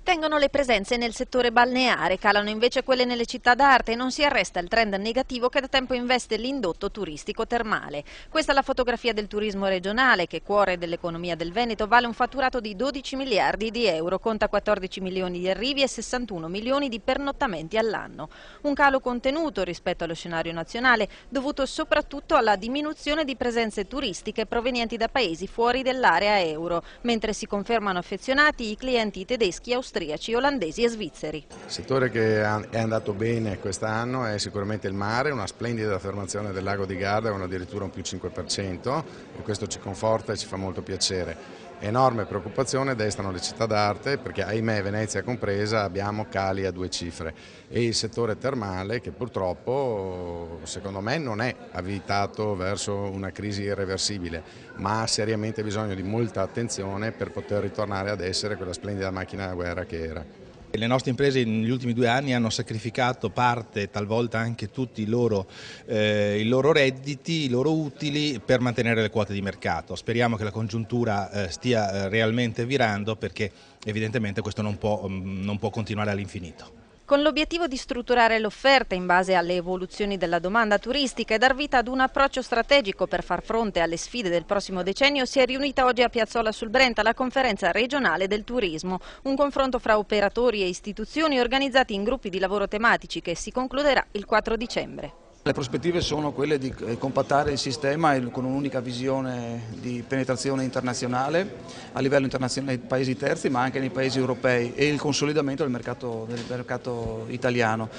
Tengono le presenze nel settore balneare, calano invece quelle nelle città d'arte e non si arresta il trend negativo che da tempo investe l'indotto turistico termale. Questa è la fotografia del turismo regionale che, cuore dell'economia del Veneto, vale un fatturato di 12 miliardi di euro, conta 14 milioni di arrivi e 61 milioni di pernottamenti all'anno. Un calo contenuto rispetto allo scenario nazionale, dovuto soprattutto alla diminuzione di presenze turistiche provenienti da paesi fuori dell'area euro, mentre si confermano affezionati i clienti tedeschi, austriaci, olandesi e svizzeri. Il settore che è andato bene quest'anno è sicuramente il mare, una splendida affermazione del lago di Garda con addirittura un più 5% e questo ci conforta e ci fa molto piacere. Enorme preoccupazione destano le città d'arte perché ahimè Venezia compresa abbiamo cali a 2 cifre e il settore termale che purtroppo secondo me non è avvitato verso una crisi irreversibile ma ha seriamente bisogno di molta attenzione per poter ritornare ad essere quella splendida macchina da guerra che era. Le nostre imprese negli ultimi 2 anni hanno sacrificato parte, talvolta anche tutti i loro redditi, i loro utili per mantenere le quote di mercato. Speriamo che la congiuntura stia realmente virando perché evidentemente questo non può continuare all'infinito. Con l'obiettivo di strutturare l'offerta in base alle evoluzioni della domanda turistica e dar vita ad un approccio strategico per far fronte alle sfide del prossimo decennio, si è riunita oggi a Piazzola sul Brenta la conferenza regionale del turismo, un confronto fra operatori e istituzioni organizzati in gruppi di lavoro tematici che si concluderà il 4 dicembre. Le prospettive sono quelle di compattare il sistema con un'unica visione di penetrazione internazionale a livello internazionale nei paesi terzi ma anche nei paesi europei e il consolidamento del mercato italiano.